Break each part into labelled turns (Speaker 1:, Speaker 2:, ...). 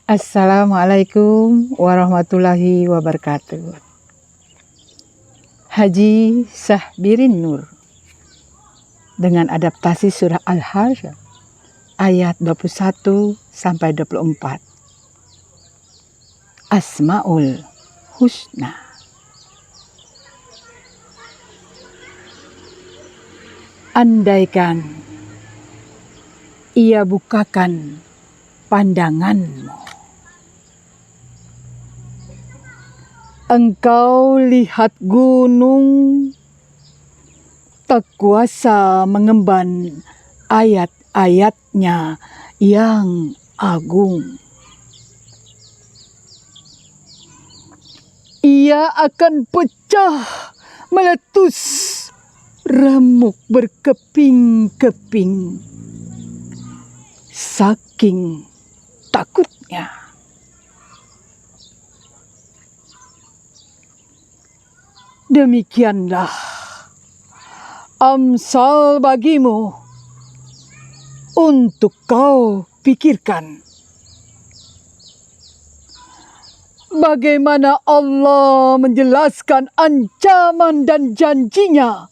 Speaker 1: Assalamualaikum warahmatullahi wabarakatuh. H.Sahbirin Noor dengan Adaptasi Surah Al Hasyr ayat 21-24. ASMAUL HUSNA. Andaikan ia bukakan pandanganmu, engkau lihat gunung, tak kuasa mengemban ayat-ayatnya yang agung. Ia akan pecah, meletus, remuk berkeping-keping, saking takutnya. Demikianlah amsal bagimu untuk kau pikirkan. Bagaimana Allah menjelaskan ancaman dan janji-Nya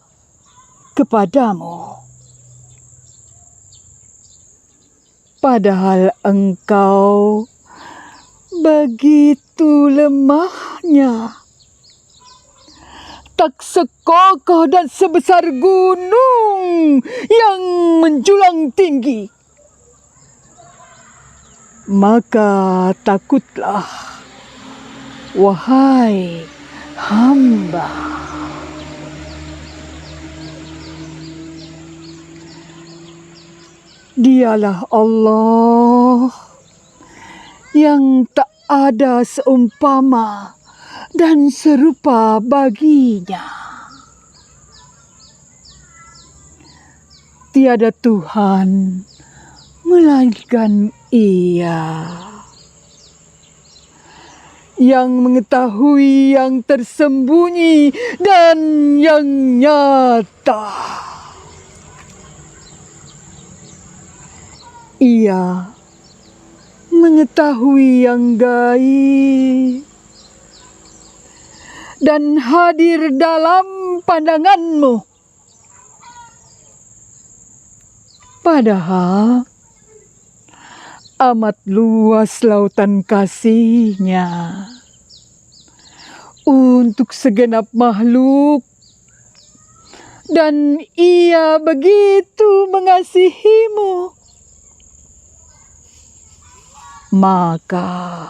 Speaker 1: kepadamu, padahal engkau begitu lemahnya, tak sekokoh dan sebesar gunung yang menjulang tinggi. Maka takutlah, wahai hamba. Dialah Allah yang tak ada seumpama dan serupa bagi-Nya. Tiada Tuhan melainkan Ia yang mengetahui yang tersembunyi dan yang nyata. Ia mengetahui yang gaib dan hadir dalam pandanganmu, padahal amat luas lautan kasih-Nya untuk segenap makhluk, dan Ia begitu mengasihimu. Maka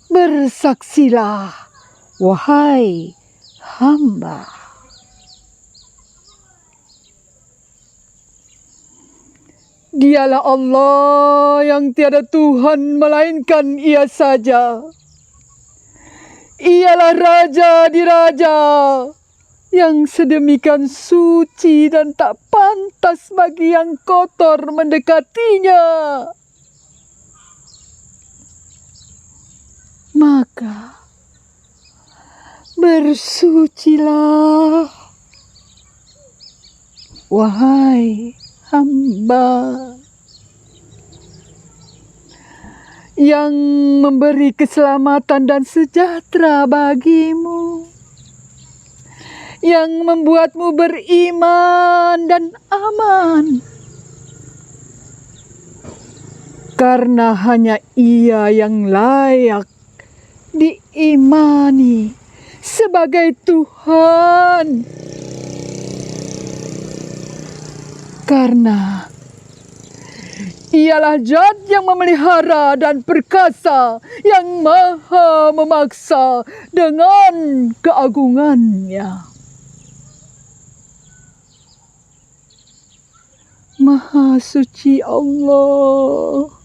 Speaker 1: bersaksilah, wahai hamba. Dialah Allah yang tiada Tuhan melainkan Ia saja. Ialah Raja di Raja yang sedemikian suci dan tak pantas bagi yang kotor mendekati-Nya. Maka bersucilah, wahai hamba, yang memberi keselamatan dan sejahtera bagimu, yang membuatmu beriman dan aman. Karena hanya Ia yang layak diimani sebagai Tuhan. Karena Ialah Zat yang memelihara dan perkasa, yang Maha Memaksa dengan keagungan-Nya. Maha Suci Allah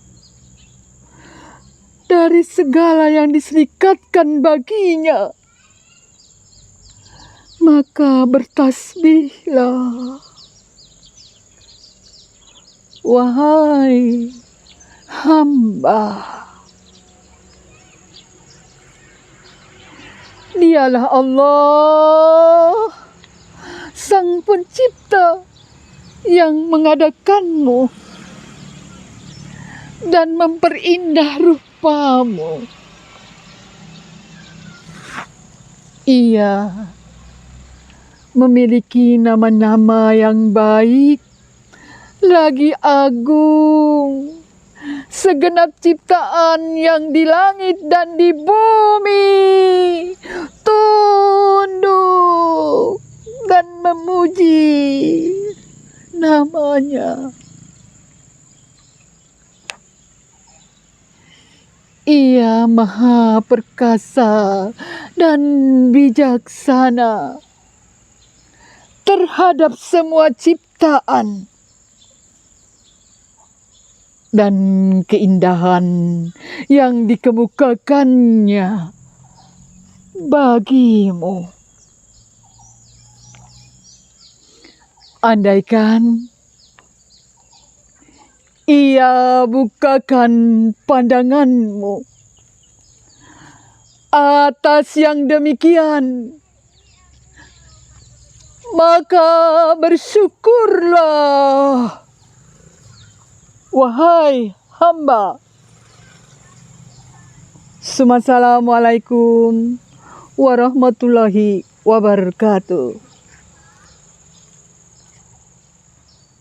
Speaker 1: dari segala yang diserikatkan bagi-Nya. Maka bertasbihlah, wahai hamba. Dialah Allah, Sang Pencipta, yang mengadakanmu, dan memperindah rupamu. Ia memiliki nama-nama yang baik, lagi agung, segenap ciptaan yang di langit dan di bumi tunduk dan memuji namanya. Ia maha perkasa dan bijaksana terhadap semua ciptaan, dan keindahan yang dikemukakannya bagimu. Andaikan ia bukakan pandanganmu atas yang demikian, maka bersyukurlah, wahai hamba. Assalamualaikum warahmatullahi wabarakatuh.